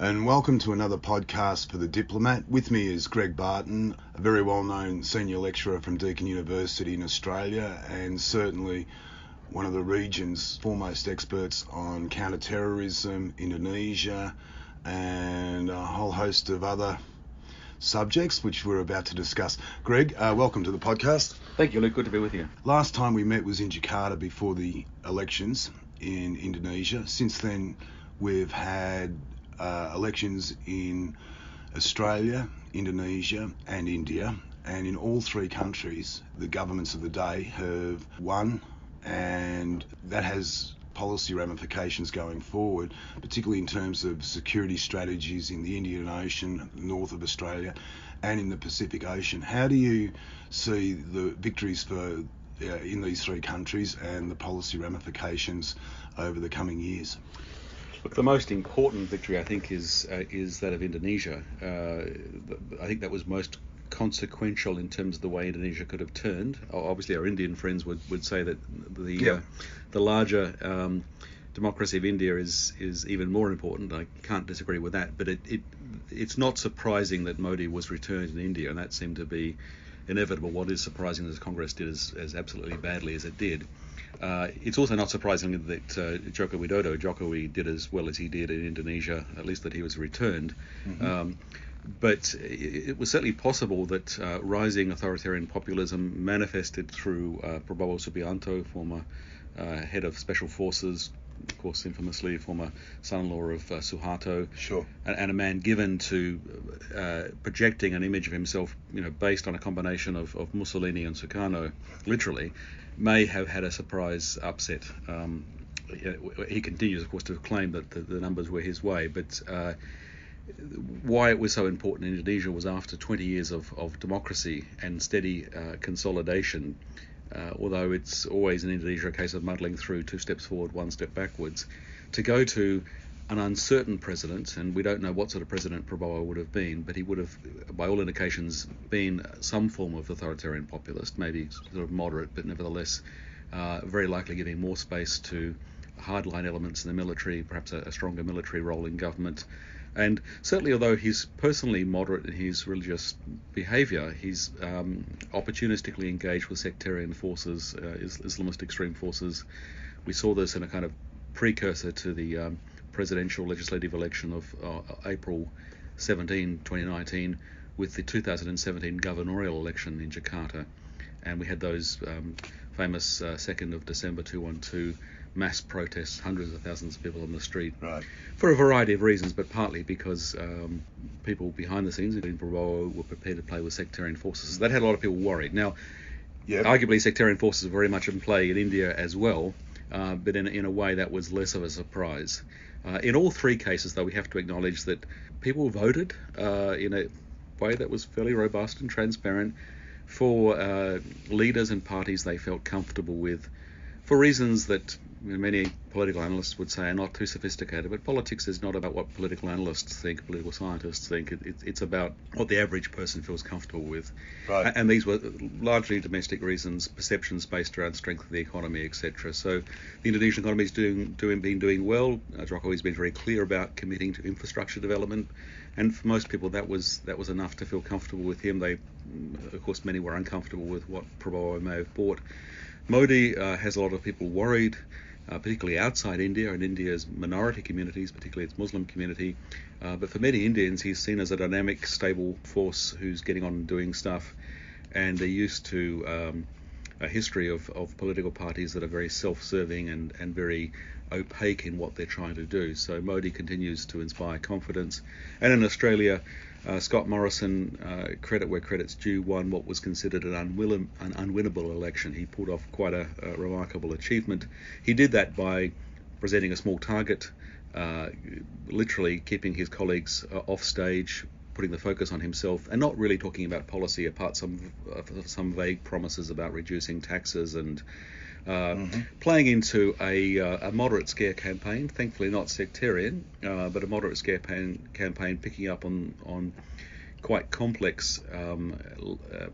and welcome to another podcast for The Diplomat. With me is Greg Barton, a very well-known senior lecturer from Deakin University in Australia, and certainly one of the region's foremost experts on counter-terrorism, Indonesia, and a whole host of other subjects which we're about to discuss. Greg, welcome to the podcast. Thank you, Luke. Good to be with you. Last time we met was in Jakarta before the elections in Indonesia. Since then, we've had elections in Australia, Indonesia and India, and in all three countries the governments of the day have won, and that has policy ramifications going forward, particularly in terms of security strategies in the Indian Ocean, north of Australia, and in the Pacific Ocean. How do you see the victories for in these three countries and the policy ramifications over the coming years? Look, the most important victory, I think, is that of Indonesia. I think that was most consequential in terms of the way Indonesia could have turned. Obviously, our Indian friends would say that the larger democracy of India is even more important. I can't disagree with that, but it's not surprising that Modi was returned in India, and that seemed to be inevitable. What is surprising is Congress did as absolutely badly as it did. It's also not surprising that Joko Widodo did as well as he did in Indonesia, at least that he was returned. Mm-hmm. But it was certainly possible that rising authoritarian populism manifested through Prabowo Subianto, former head of special forces, of course infamously former son-in-law of Suharto, sure, and a man given to projecting an image of himself, based on a combination of Mussolini and Sukarno, literally, may have had a surprise upset. He continues, of course, to claim that the numbers were his way, but why it was so important in Indonesia was after 20 years of democracy and steady consolidation, although it's always in Indonesia a case of muddling through 2 steps forward, 1 step backwards, to go to an uncertain president, and we don't know what sort of president Prabowo would have been, but he would have, by all indications, been some form of authoritarian populist, maybe sort of moderate, but nevertheless very likely giving more space to hardline elements in the military, perhaps a stronger military role in government. And certainly, although he's personally moderate in his religious behaviour, he's opportunistically engaged with sectarian forces, Islamist extreme forces. We saw this in a kind of precursor to the presidential legislative election of April 17, 2019, with the 2017 gubernatorial election in Jakarta. And we had those famous 2nd of December 212 mass protests, hundreds of thousands of people on the street, right, for a variety of reasons, but partly because people behind the scenes, including Prabowo, were prepared to play with sectarian forces. That had a lot of people worried. Now, arguably sectarian forces are very much in play in India as well, but in a way that was less of a surprise. In all three cases, though, we have to acknowledge that people voted in a way that was fairly robust and transparent for leaders and parties they felt comfortable with, for reasons that many political analysts would say are not too sophisticated. But politics is not about what political analysts think, political scientists think. It's about what the average person feels comfortable with. Right. And these were largely domestic reasons, perceptions based around strength of the economy, etc. So the Indonesian economy is been doing well. Jokowi has been very clear about committing to infrastructure development, and for most people that was enough to feel comfortable with him. They, of course, many were uncomfortable with what Prabowo may have brought. Modi has a lot of people worried, particularly outside India and India's minority communities, particularly its Muslim community. But for many Indians, he's seen as a dynamic, stable force who's getting on and doing stuff. And they're used to a history of political parties that are very self-serving and very opaque in what they're trying to do. So Modi continues to inspire confidence. And in Australia, Scott Morrison, credit where credit's due, won what was considered an unwinnable election. He pulled off quite a remarkable achievement. He did that by presenting a small target, literally keeping his colleagues off stage, putting the focus on himself, and not really talking about policy apart from some vague promises about reducing taxes and playing into a moderate scare campaign, thankfully not sectarian, but a moderate scare campaign picking up on quite complex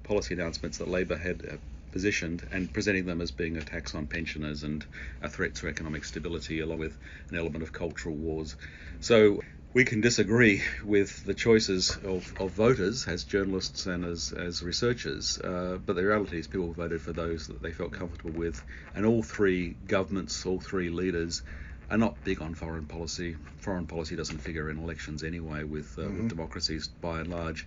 policy announcements that Labor had positioned and presenting them as being a tax on pensioners and a threat to economic stability, along with an element of cultural wars. So We can disagree with the choices of voters as journalists and as researchers, but the reality is people voted for those that they felt comfortable with, and all three governments, all three leaders are not big on foreign policy. Foreign policy doesn't figure in elections anyway with democracies by and large.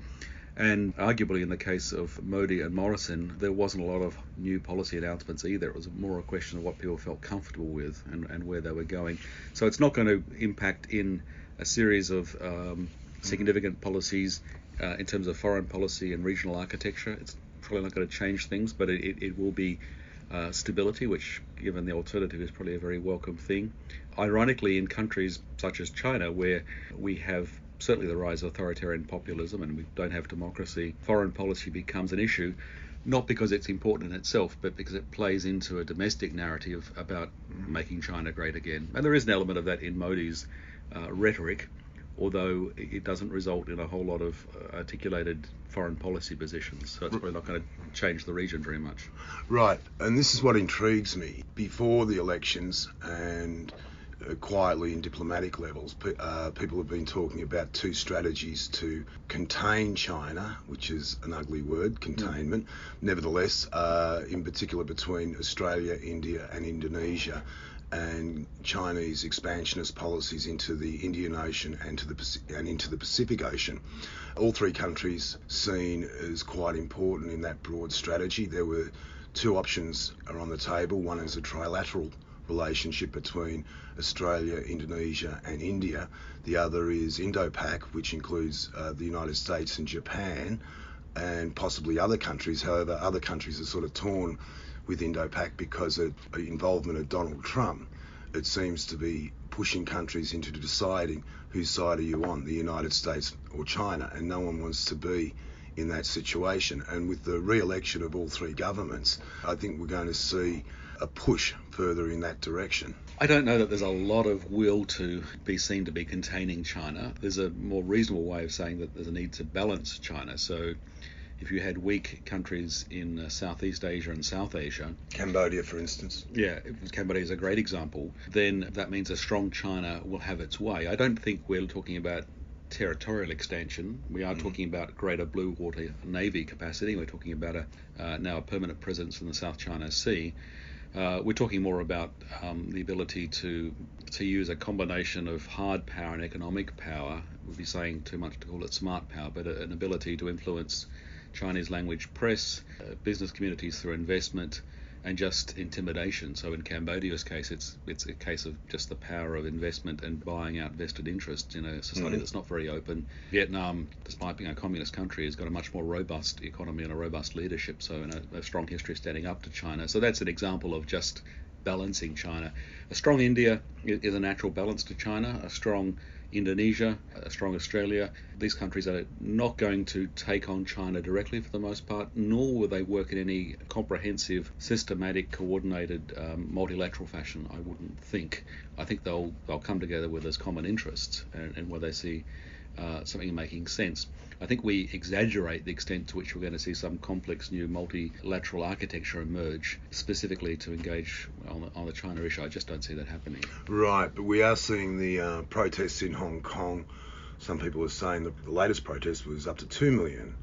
And arguably in the case of Modi and Morrison, there wasn't a lot of new policy announcements either. It was more a question of what people felt comfortable with and where they were going. So it's not going to impact in a series of significant policies in terms of foreign policy and regional architecture. It's probably not going to change things, but it will be stability, which, given the alternative, is probably a very welcome thing. Ironically, in countries such as China, where we have certainly the rise of authoritarian populism and we don't have democracy, foreign policy becomes an issue, not because it's important in itself, but because it plays into a domestic narrative about making China great again. And there is an element of that in Modi's rhetoric, although it doesn't result in a whole lot of articulated foreign policy positions. So it's probably not going to change the region very much. Right, and this is what intrigues me. Before the elections and quietly in diplomatic levels, people have been talking about two strategies to contain China, which is an ugly word, containment. Nevertheless, in particular between Australia, India and Indonesia, and Chinese expansionist policies into the Indian Ocean and into the Pacific Ocean. All three countries seen as quite important in that broad strategy. There were two options are on the table. One is a trilateral relationship between Australia, Indonesia and India. The other is Indo-Pac, which includes the United States and Japan and possibly other countries. However, other countries are sort of torn with Indo-Pac because of the involvement of Donald Trump. It seems to be pushing countries into deciding whose side are you on, the United States or China, and no one wants to be in that situation. And with the re-election of all three governments, I think we're going to see a push further in that direction. I don't know that there's a lot of will to be seen to be containing China. There's a more reasonable way of saying that there's a need to balance China. So if you had weak countries in Southeast Asia and South Asia, Cambodia, for instance. Yeah, Cambodia is a great example. Then that means a strong China will have its way. I don't think we're talking about territorial extension. We are talking about greater blue water navy capacity. We're talking about now a permanent presence in the South China Sea. We're talking more about the ability to use a combination of hard power and economic power. We'd be saying too much to call it smart power, but an ability to influence Chinese language press, business communities through investment, and just intimidation. So in Cambodia's case, it's a case of just the power of investment and buying out vested interests in a society that's not very open. Vietnam, despite being a communist country, has got a much more robust economy and a robust leadership, so in a strong history standing up to China. So that's an example of just balancing China. A strong India is a natural balance to China. A strong Indonesia, a strong Australia. These countries are not going to take on China directly for the most part, nor will they work in any comprehensive, systematic, coordinated, multilateral fashion, I wouldn't think. I think they'll come together with as common interests and where they see something making sense. I think we exaggerate the extent to which we're going to see some complex new multilateral architecture emerge specifically to engage on the China issue. I just don't see that happening. Right, but we are seeing the protests in Hong Kong. Some people are saying that the latest protest was up to 2 million,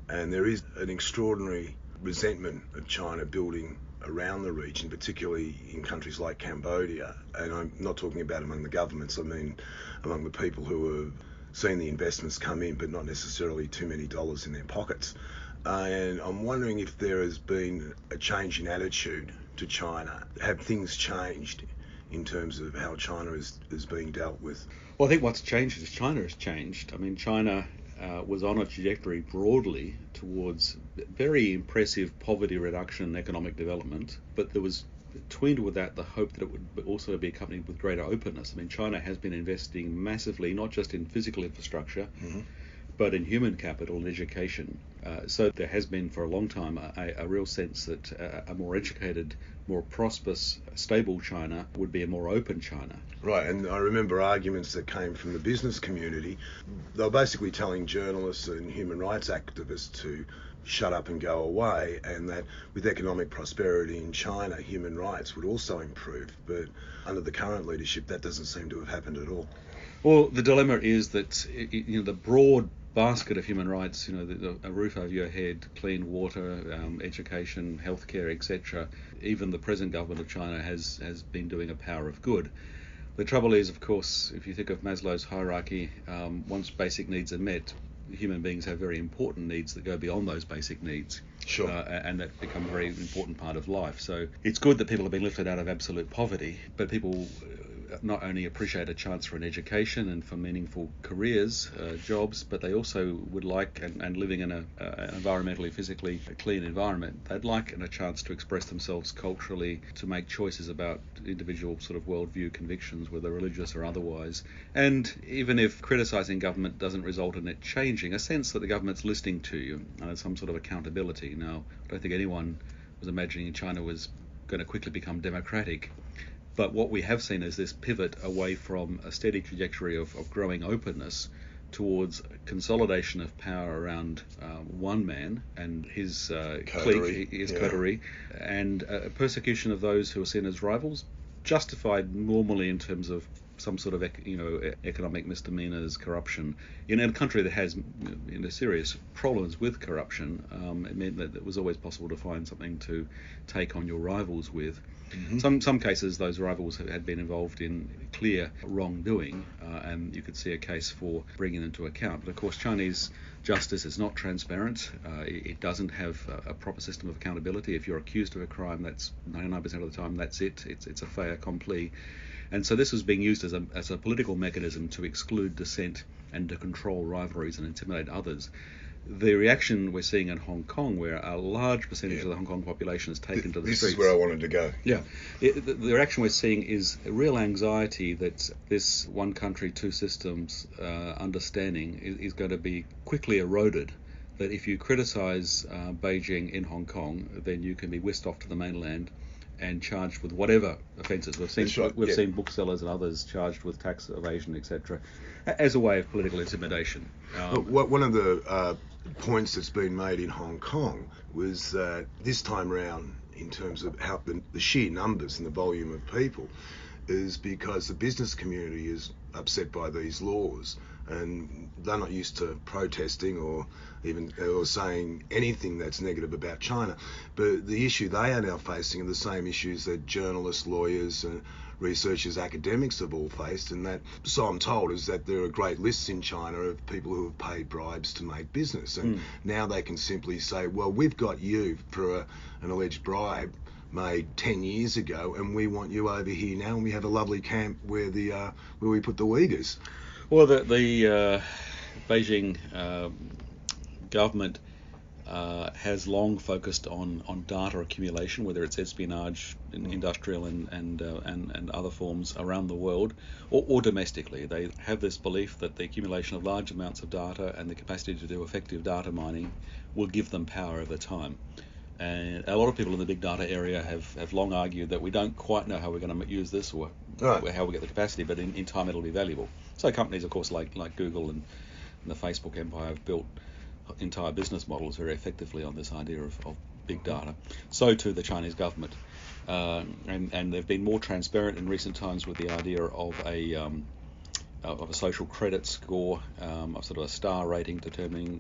and there is an extraordinary resentment of China building around the region, particularly in countries like Cambodia. And I'm not talking about among the governments, I mean among the people who have seen the investments come in, but not necessarily too many dollars in their pockets. And I'm wondering if there has been a change in attitude to China. Have things changed in terms of how China is being dealt with? Well, I think what's changed is China has changed. I mean, China was on a trajectory broadly towards very impressive poverty reduction and economic development, but there was twinned with that the hope that it would also be accompanied with greater openness. I mean, China has been investing massively, not just in physical infrastructure, but in human capital and education. So there has been for a long time a real sense that a more educated, more prosperous, stable China would be a more open China. Right, and I remember arguments that came from the business community. They were basically telling journalists and human rights activists to shut up and go away, and that with economic prosperity in China, human rights would also improve. But under the current leadership, that doesn't seem to have happened at all. Well, the dilemma is that the broad basket of human rights, a roof over your head, clean water, education, healthcare, etc. Even the present government of China has been doing a power of good. The trouble is, of course, if you think of Maslow's hierarchy, once basic needs are met, human beings have very important needs that go beyond those basic needs. Sure. And that become a very important part of life. So it's good that people have been lifted out of absolute poverty, but people not only appreciate a chance for an education and for meaningful careers, jobs, but they also would like, and living in an environmentally, physically clean environment, they'd like a chance to express themselves culturally, to make choices about individual sort of worldview convictions, whether religious or otherwise. And even if criticising government doesn't result in it changing, a sense that the government's listening to you and some sort of accountability. Now, I don't think anyone was imagining China was going to quickly become democratic. But what we have seen is this pivot away from a steady trajectory of growing openness towards consolidation of power around one man and his clique, his coterie, and persecution of those who are seen as rivals, justified normally in terms of some sort of economic misdemeanors, corruption. In a country that has serious problems with corruption, it meant that it was always possible to find something to take on your rivals with. Mm-hmm. Some cases those rivals had been involved in clear wrongdoing, and you could see a case for bringing them to account. But of course, Chinese justice is not transparent. It doesn't have a proper system of accountability. If you're accused of a crime, that's 99% of the time that's it. It's a fait accompli. And so this was being used as a political mechanism to exclude dissent and to control rivalries and intimidate others. The reaction we're seeing in Hong Kong, where a large percentage of the Hong Kong population is taken to the streets. This is where I wanted to go. Yeah. The reaction we're seeing is a real anxiety that this one country, two systems understanding is going to be quickly eroded. That if you criticise Beijing in Hong Kong, then you can be whisked off to the mainland and charged with whatever offences. We've seen booksellers and others charged with tax evasion, etc., as a way of political intimidation. One of the points that's been made in Hong Kong was that this time round, in terms of how the sheer numbers and the volume of people, is because the business community is upset by these laws, and they're not used to protesting or saying anything that's negative about China. But the issue they are now facing are the same issues that journalists, lawyers, researchers, academics have all faced, and that, so I'm told, is that there are great lists in China of people who have paid bribes to make business, and now they can simply say, well, we've got you for an alleged bribe made 10 years ago, and we want you over here now, and we have a lovely camp where we put the Uyghurs. Well, the Beijing government has long focused on data accumulation, whether it's espionage, industrial and other forms around the world, or domestically. They have this belief that the accumulation of large amounts of data and the capacity to do effective data mining will give them power over time. And a lot of people in the big data area have long argued that we don't quite know how we're going to use this or how we get the capacity, but in time it'll be valuable. So companies, of course, like Google and the Facebook empire have built entire business models very effectively on this idea of big data. So too the Chinese government. And they've been more transparent in recent times with the idea of a social credit score, of sort of a star rating determining,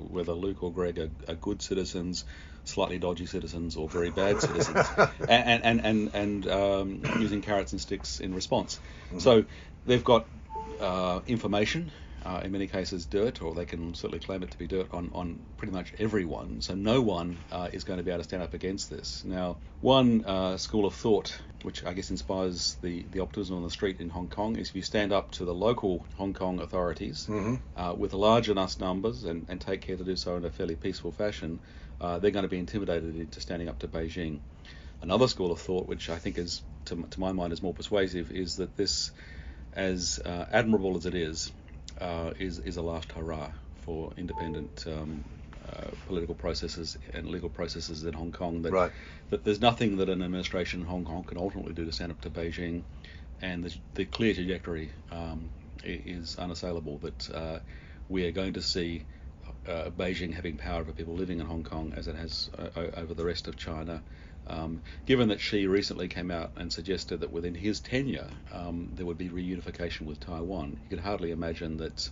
whether Luke or Greg are good citizens, slightly dodgy citizens, or very bad citizens, and using carrots and sticks in response. Mm-hmm. So they've got information, in many cases dirt, or they can certainly claim it to be dirt on pretty much everyone. So no one is going to be able to stand up against this. Now, one school of thought, which I guess inspires the optimism on the street in Hong Kong, is if you stand up to the local Hong Kong authorities with large enough numbers and take care to do so in a fairly peaceful fashion, they're going to be intimidated into standing up to Beijing. Another school of thought, which I think is, to my mind, is more persuasive, is that this, as admirable as it is a last hurrah for independent political processes and legal processes in Hong Kong. That there's nothing that an administration in Hong Kong can ultimately do to stand up to Beijing, and the clear trajectory is unassailable that we are going to see Beijing having power over people living in Hong Kong as it has over the rest of China Given that Xi recently came out and suggested that within his tenure there would be reunification with Taiwan, you could hardly imagine that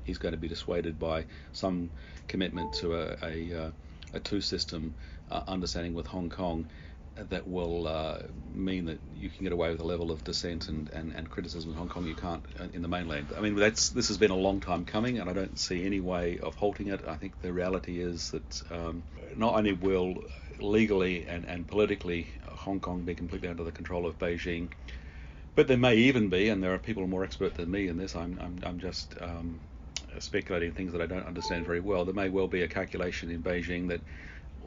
he's going to be dissuaded by some commitment to a two-system understanding with Hong Kong that will mean that you can get away with a level of dissent and criticism in Hong Kong you can't in the mainland. I mean, this has been a long time coming, and I don't see any way of halting it. I think the reality is that not only will legally and politically Hong Kong be completely under the control of Beijing, but there may even be, and there are people more expert than me in this, I'm just speculating things that I don't understand very well, there may well be a calculation in Beijing that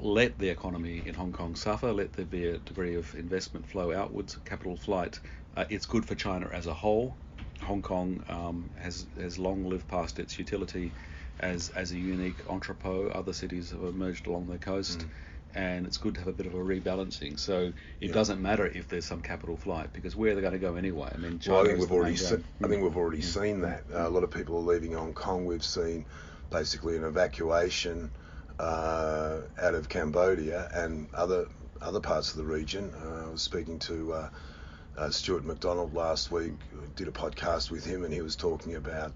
let the economy in Hong Kong suffer, let there be a degree of investment flow outwards, capital flight. It's good for China as a whole. Hong Kong has long lived past its utility as a unique entrepot. Other cities have emerged along the coast, and it's good to have a bit of a rebalancing. So it doesn't matter if there's some capital flight, because where are they going to go anyway? I mean, China I think we've already seen that. A lot of people are leaving Hong Kong. We've seen basically an evacuation out of Cambodia and other parts of the region. I was speaking to Stuart McDonald last week. I did a podcast with him, and he was talking about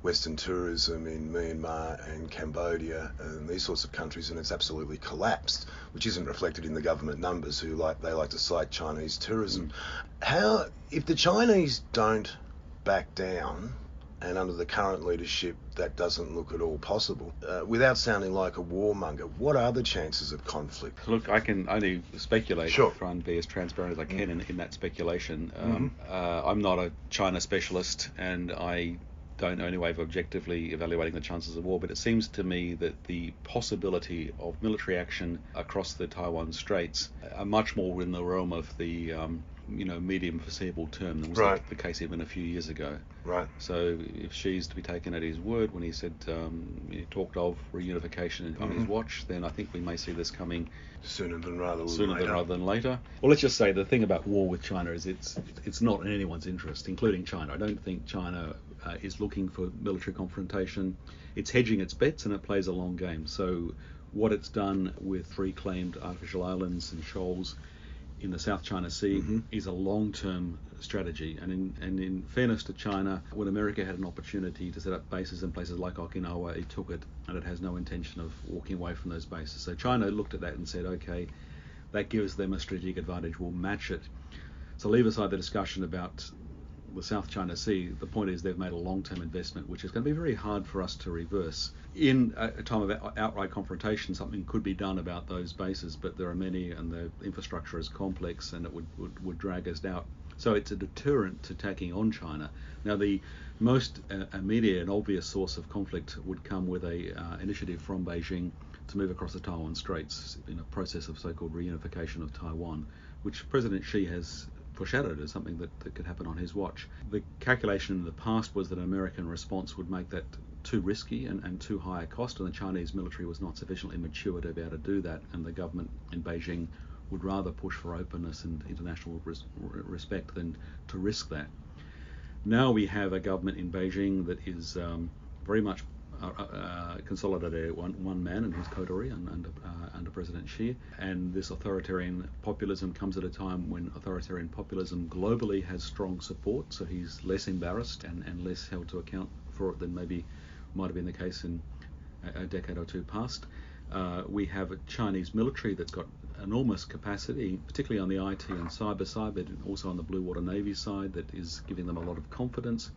Western tourism in Myanmar and Cambodia and these sorts of countries, and it's absolutely collapsed, which isn't reflected in the government numbers. They like to cite Chinese tourism. How, if the Chinese don't back down, and under the current leadership that doesn't look at all possible, without sounding like a warmonger, what are the chances of conflict? Look, I can only speculate. Sure. Try and be as transparent as I can in that speculation. I'm not a China specialist, and I don't know any way of objectively evaluating the chances of war, but it seems to me that the possibility of military action across the Taiwan Straits are much more in the realm of the medium foreseeable term than was the case even a few years ago. Right. So if Xi's to be taken at his word when he said he talked of reunification on his watch, then I think we may see this coming sooner rather than later. Well, let's just say the thing about war with China is it's not in anyone's interest, including China. I don't think China is looking for military confrontation. It's hedging its bets, and it plays a long game. So what it's done with reclaimed artificial islands and shoals in the South China Sea is a long-term strategy. And in fairness to China, when America had an opportunity to set up bases in places like Okinawa, it took it, and it has no intention of walking away from those bases. So China looked at that and said, okay, that gives them a strategic advantage, we'll match it. So leave aside the discussion about the South China Sea. The point is they've made a long-term investment, which is going to be very hard for us to reverse. In a time of outright confrontation, something could be done about those bases, but there are many, and the infrastructure is complex, and it would drag us out. So it's a deterrent to taking on China. Now, the most immediate and obvious source of conflict would come with a initiative from Beijing to move across the Taiwan Straits in a process of so-called reunification of Taiwan, which President Xi has foreshadowed as something that could happen on his watch. The calculation in the past was that an American response would make that too risky and too high a cost, and the Chinese military was not sufficiently mature to be able to do that, and the government in Beijing would rather push for openness and international respect than to risk that. Now we have a government in Beijing that is very much consolidated one man and his coterie under President Xi, and this authoritarian populism comes at a time when authoritarian populism globally has strong support, so he's less embarrassed and less held to account for it than maybe might have been the case in a decade or two past. We have a Chinese military that's got enormous capacity, particularly on the IT and cyber side, but also on the Blue Water Navy side, that is giving them a lot of confidence.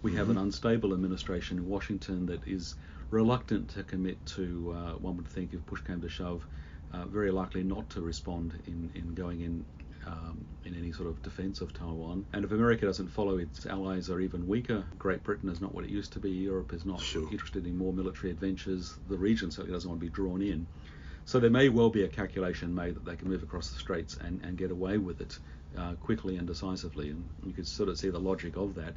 We have an unstable administration in Washington that is reluctant to commit to, one would think if push came to shove, very likely not to respond in going in any sort of defence of Taiwan. And if America doesn't follow, its allies are even weaker. Great Britain is not what it used to be. Europe is not interested in more military adventures. The region certainly doesn't want to be drawn in. So there may well be a calculation made that they can move across the straits and get away with it quickly and decisively. And you could sort of see the logic of that.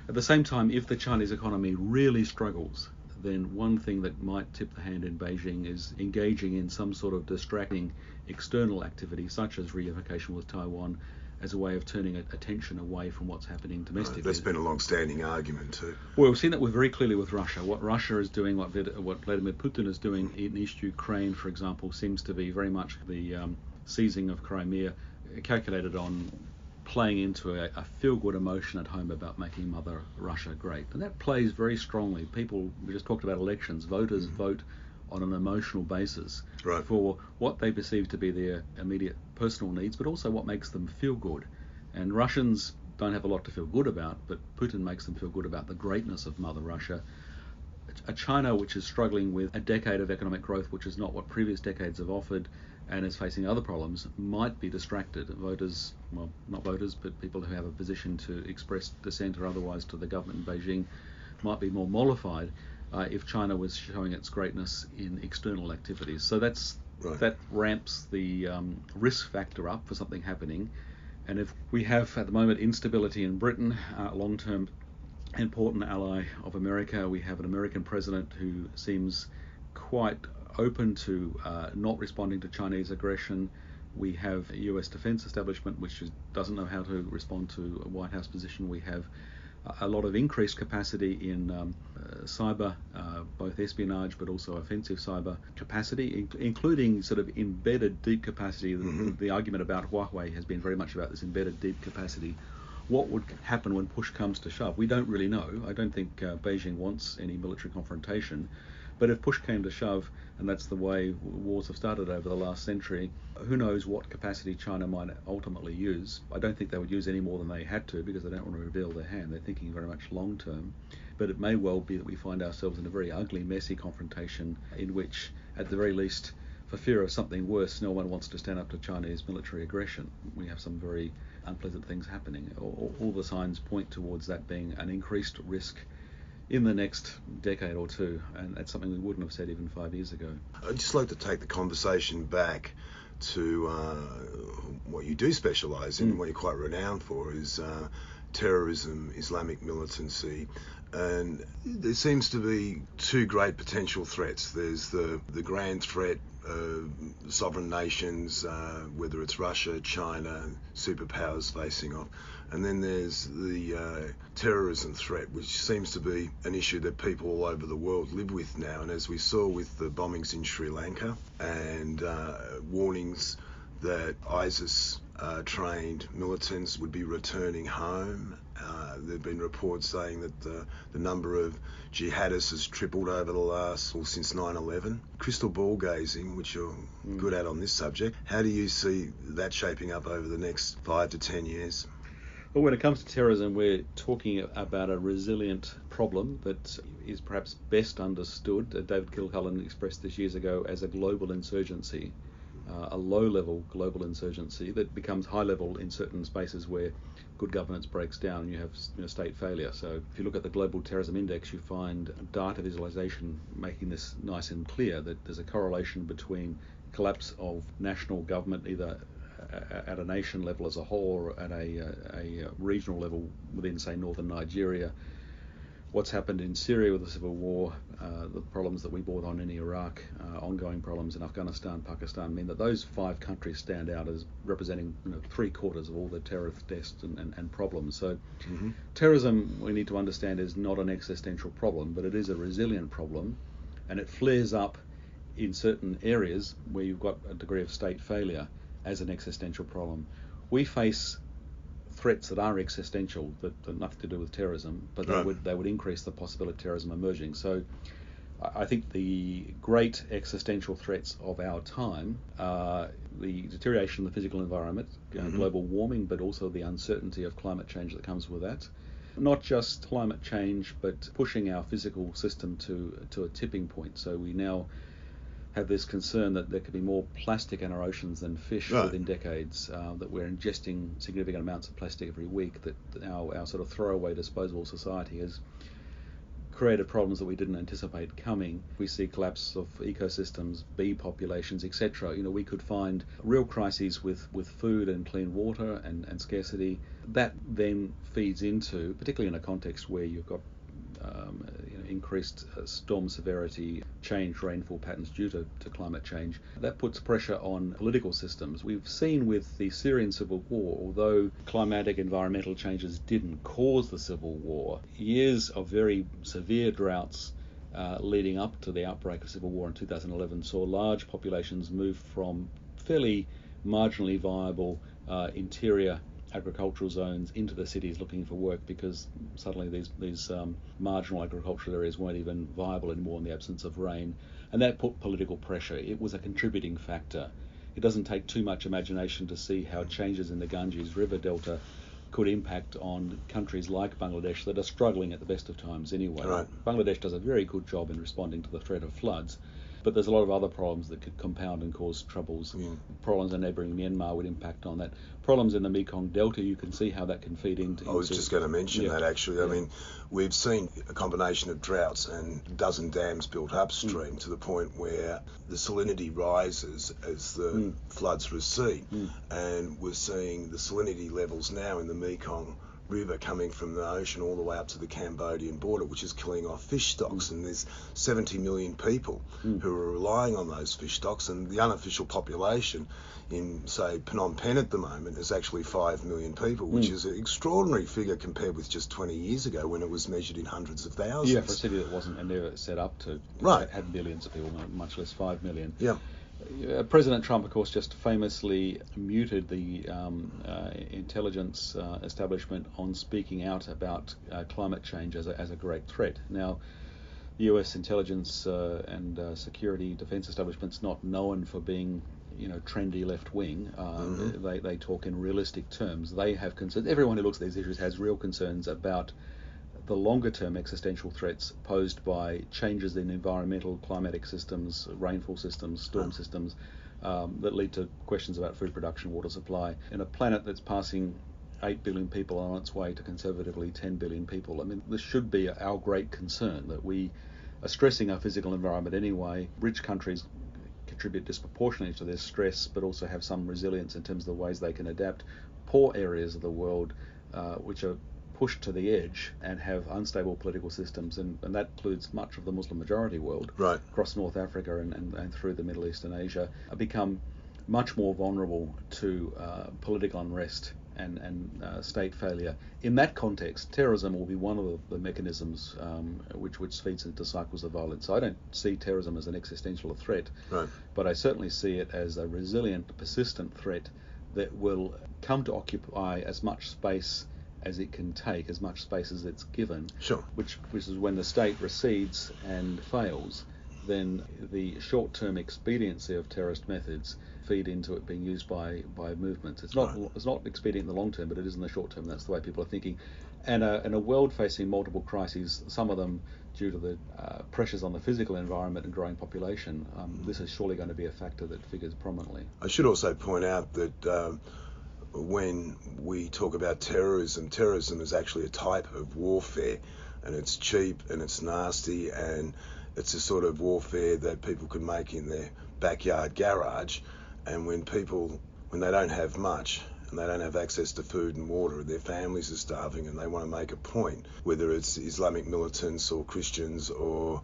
At the same time, if the Chinese economy really struggles, then one thing that might tip the hand in Beijing is engaging in some sort of distracting external activity, such as reunification with Taiwan, as a way of turning attention away from what's happening domestically. That's been a long-standing argument too. Well, we've seen that very clearly with Russia. What Russia is doing, what Vladimir Putin is doing in East Ukraine, for example, seems to be very much the seizing of Crimea, calculated on playing into a feel-good emotion at home about making Mother Russia great. And that plays very strongly. People, we just talked about elections, voters vote on an emotional basis for what they perceive to be their immediate personal needs, but also what makes them feel good. And Russians don't have a lot to feel good about, but Putin makes them feel good about the greatness of Mother Russia. A China which is struggling with a decade of economic growth, which is not what previous decades have offered, and is facing other problems, might be distracted. Voters, well, not voters, but people who have a position to express dissent or otherwise to the government in Beijing, might be more mollified if China was showing its greatness in external activities. So that ramps the risk factor up for something happening. And if we have at the moment instability in Britain, a long-term important ally of America, we have an American president who seems quite open to not responding to Chinese aggression. We have a US defense establishment which doesn't know how to respond to a White House position. We have a lot of increased capacity in cyber, both espionage but also offensive cyber capacity, including sort of embedded deep capacity. The argument about Huawei has been very much about this embedded deep capacity. What would happen when push comes to shove? We don't really know. I don't think Beijing wants any military confrontation. But if push came to shove, and that's the way wars have started over the last century, who knows what capacity China might ultimately use. I don't think they would use any more than they had to because they don't want to reveal their hand. They're thinking very much long term. But it may well be that we find ourselves in a very ugly, messy confrontation in which, at the very least, for fear of something worse, no one wants to stand up to Chinese military aggression. We have some very unpleasant things happening. All the signs point towards that being an increased risk in the next decade or two, and that's something we wouldn't have said even 5 years ago. I'd just like to take the conversation back to what you do specialise in, what you're quite renowned for, is terrorism, Islamic militancy, and there seems to be two great potential threats. There's the grand threat of sovereign nations, whether it's Russia, China, superpowers facing off, and then there's the terrorism threat, which seems to be an issue that people all over the world live with now. And as we saw with the bombings in Sri Lanka and warnings that ISIS trained militants would be returning home. There have been reports saying that the number of jihadists has tripled over the last, well, since 9/11. Crystal ball gazing, which you're good at on this subject, how do you see that shaping up over the next 5 to 10 years? Well, when it comes to terrorism, we're talking about a resilient problem that is perhaps best understood. David Kilcullen expressed this years ago as a global insurgency. A low-level global insurgency that becomes high-level in certain spaces where good governance breaks down and you have state failure. So if you look at the Global Terrorism Index, you find data visualization making this nice and clear that there's a correlation between collapse of national government, either at a nation level as a whole or at a regional level within, say, northern Nigeria, what's happened in Syria with the civil war, the problems that we brought on in Iraq, ongoing problems in Afghanistan, Pakistan, mean that those 5 countries stand out as representing 3/4 of all the terrorist deaths and problems. So terrorism, we need to understand, is not an existential problem, but it is a resilient problem, and it flares up in certain areas where you've got a degree of state failure as an existential problem. We face threats that are existential, that have nothing to do with terrorism, but they would increase the possibility of terrorism emerging. So I think the great existential threats of our time are the deterioration of the physical environment, global warming, but also the uncertainty of climate change that comes with that. Not just climate change, but pushing our physical system to a tipping point. So we now have this concern that there could be more plastic in our oceans than fish within decades, that we're ingesting significant amounts of plastic every week, that our sort of throwaway disposable society has created problems that we didn't anticipate coming. We see collapse of ecosystems, bee populations, etc. We could find real crises with food and clean water and scarcity. That then feeds into, particularly in a context where you've got increased storm severity, changed rainfall patterns due to climate change. That puts pressure on political systems. We've seen with the Syrian civil war, although climatic environmental changes didn't cause the civil war, years of very severe droughts leading up to the outbreak of civil war in 2011 saw large populations move from fairly marginally viable interior agricultural zones into the cities looking for work, because suddenly these marginal agricultural areas weren't even viable anymore in the absence of rain, and that put political pressure. It was a contributing factor. It doesn't take too much imagination to see how changes in the Ganges River Delta could impact on countries like Bangladesh that are struggling at the best of times anyway. Right. Bangladesh does a very good job in responding to the threat of floods, but there's a lot of other problems that could compound and cause troubles. Problems in neighbouring Myanmar would impact on that. Problems in the Mekong Delta, you can see how that can feed into... I was just going to mention that, actually. I mean, we've seen a combination of droughts and a dozen dams built upstream to the point where the salinity rises as the floods recede. And we're seeing the salinity levels now in the Mekong River coming from the ocean all the way up to the Cambodian border, which is killing off fish stocks. And there's 70 million people who are relying on those fish stocks, and the unofficial population in, say, Phnom Penh at the moment is actually 5 million people, which is an extraordinary figure compared with just 20 years ago when it was measured in hundreds of thousands. Yeah, for a city that wasn't never set up to had millions of people, much less 5 million. Yeah. President Trump, of course, just famously muted the intelligence establishment on speaking out about climate change as a great threat. Now, the US intelligence and security defense establishment's not known for being, trendy left wing. They talk in realistic terms. They have concerns. Everyone who looks at these issues has real concerns about the longer-term existential threats posed by changes in environmental climatic systems, rainfall systems, storm systems, that lead to questions about food production, water supply. In a planet that's passing 8 billion people on its way to conservatively 10 billion people, I mean, this should be our great concern, that we are stressing our physical environment anyway. Rich countries contribute disproportionately to this stress, but also have some resilience in terms of the ways they can adapt. Poor areas of the world, which are pushed to the edge and have unstable political systems, and that includes much of the Muslim majority world, across North Africa and through the Middle East and Asia, become much more vulnerable to political unrest and state failure. In that context, terrorism will be one of the mechanisms which feeds into cycles of violence. So I don't see terrorism as an existential threat, but I certainly see it as a resilient, persistent threat that will come to occupy as much space as it can take, as much space as it's given, which is when the state recedes and fails, then the short-term expediency of terrorist methods feed into it being used by movements. It's not expedient in the long term, but it is in the short term. That's the way people are thinking. And a world facing multiple crises, some of them due to the pressures on the physical environment and growing population, this is surely going to be a factor that figures prominently. I should also point out that when we talk about terrorism is actually a type of warfare, and it's cheap and it's nasty, and it's a sort of warfare that people can make in their backyard garage. And when they don't have much and they don't have access to food and water, their families are starving, and they want to make a point, whether it's Islamic militants or Christians or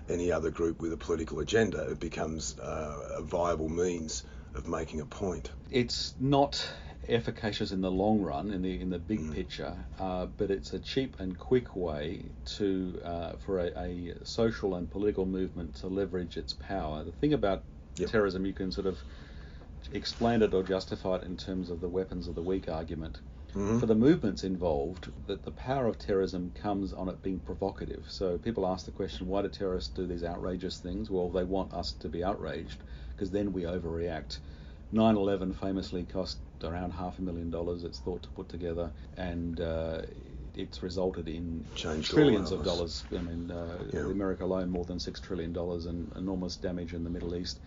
any other group with a political agenda, it becomes a viable means of making a point. It's not efficacious in the long run, in the big picture, but it's a cheap and quick way for a social and political movement to leverage its power. The thing about terrorism, you can sort of explain it or justify it in terms of the weapons of the weak argument. For the movements involved, that the power of terrorism comes on it being provocative. So people ask the question, why do terrorists do these outrageous things? Well, they want us to be outraged, because then we overreact. 9/11 famously cost around $500,000, it's thought, to put together, and it's resulted in trillions of dollars. I mean, America alone, more than $6 trillion, and enormous damage in the Middle East.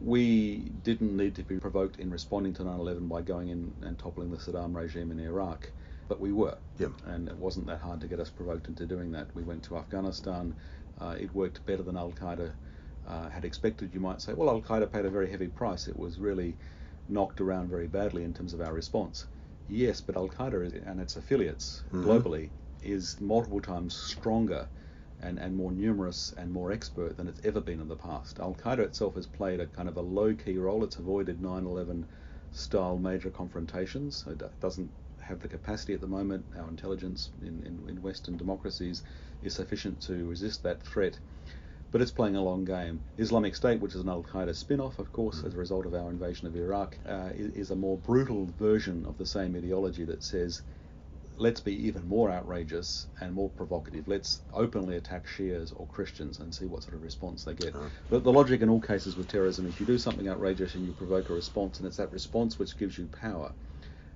We didn't need to be provoked in responding to 9/11 by going in and toppling the Saddam regime in Iraq, but we were. And it wasn't that hard to get us provoked into doing that. We went to Afghanistan. It worked better than Al-Qaeda had expected. You might say, well, Al-Qaeda paid a very heavy price. It was really knocked around very badly in terms of our response. Yes, but Al-Qaeda and its affiliates globally is multiple times stronger and more numerous and more expert than it's ever been in the past. Al-Qaeda itself has played a kind of a low-key role. It's avoided 9/11 style major confrontations. It doesn't have the capacity at the moment. Our intelligence in Western democracies is sufficient to resist that threat. but it's playing a long game. Islamic State, which is an Al-Qaeda spin-off, of course, as a result of our invasion of Iraq, is a more brutal version of the same ideology that says, let's be even more outrageous and more provocative. Let's openly attack Shias or Christians and see what sort of response they get. But the logic in all cases with terrorism, if you do something outrageous and you provoke a response, and it's that response which gives you power.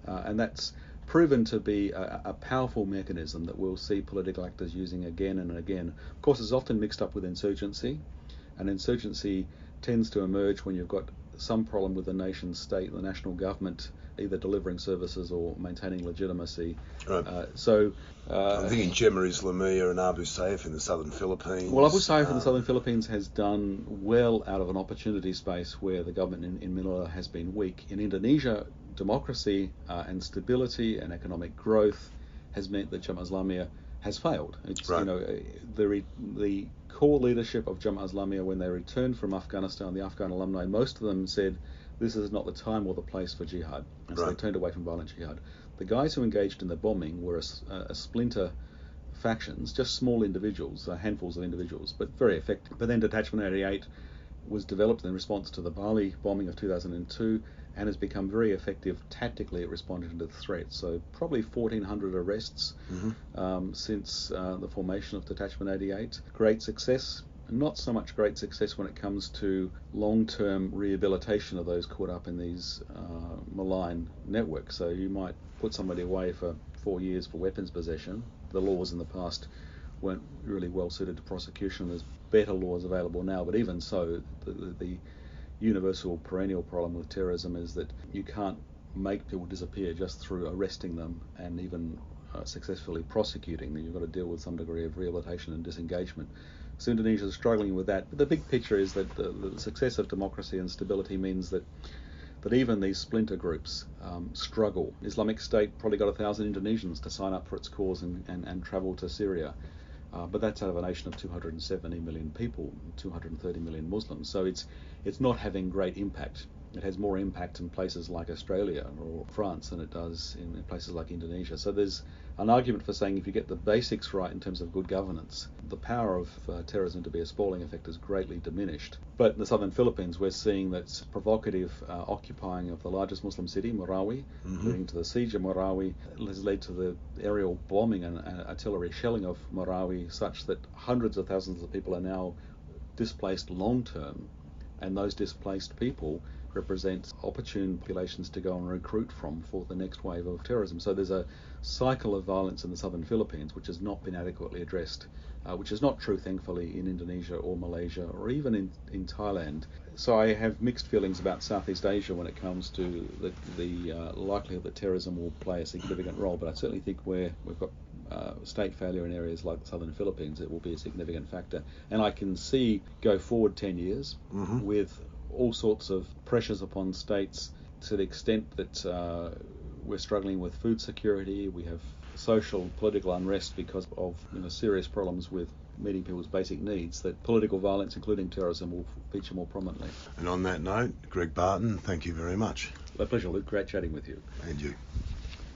And that's proven to be a powerful mechanism that we'll see political actors using again and again. Of course, it's often mixed up with insurgency, and insurgency tends to emerge when you've got some problem with the nation state, the national government, either delivering services or maintaining legitimacy. Right. I'm thinking Jemaah Islamiyah and Abu Sayyaf in the southern Philippines. Well, Abu Sayyaf in the southern Philippines has done well out of an opportunity space where the government in Manila has been weak. In Indonesia, democracy and stability and economic growth has meant that Jemaah Islamiyah has failed. It's, right. The core leadership of Jemaah Islamiyah, when they returned from Afghanistan, the Afghan alumni, most of them said, this is not the time or the place for jihad. And so they turned away from violent jihad. The guys who engaged in the bombing were a splinter factions, just small individuals, handfuls of individuals, but very effective. But then Detachment 88 was developed in response to the Bali bombing of 2002 and has become very effective tactically at responding to the threat. So probably 1,400 arrests since the formation of Detachment 88. Great success. Not so much great success when it comes to long-term rehabilitation of those caught up in these malign networks. So you might put somebody away for 4 years for weapons possession. The laws in the past weren't really well suited to prosecution. There's better laws available now, but even so, the universal perennial problem with terrorism is that you can't make people disappear just through arresting them and even successfully prosecuting them. You've got to deal with some degree of rehabilitation and disengagement. So Indonesia is struggling with that. But the big picture is that the success of democracy and stability means that even these splinter groups struggle. Islamic State probably got 1,000 Indonesians to sign up for its cause and travel to Syria. But that's out of a nation of 270 million people, 230 million Muslims. So it's not having great impact. It has more impact in places like Australia or France than it does in places like Indonesia. So there's an argument for saying if you get the basics right in terms of good governance, the power of terrorism to be a spalling effect is greatly diminished. But in the southern Philippines, we're seeing that provocative occupying of the largest Muslim city, Marawi, leading to the siege of Marawi, has led to the aerial bombing and artillery shelling of Marawi, such that hundreds of thousands of people are now displaced long term, and those displaced people represent opportune populations to go and recruit from for the next wave of terrorism. So there's a cycle of violence in the southern Philippines which has not been adequately addressed, which is not true, thankfully, in Indonesia or Malaysia or even in Thailand. So I have mixed feelings about Southeast Asia when it comes to the likelihood that terrorism will play a significant role, but I certainly think where we've got state failure in areas like the southern Philippines, it will be a significant factor. And I can see go forward 10 years with all sorts of pressures upon states to the extent that we're struggling with food security, we have social, political unrest because of serious problems with meeting people's basic needs, that political violence, including terrorism, will feature more prominently. And on that note, Greg Barton, thank you very much. My pleasure, Luke. Great chatting with you. And you.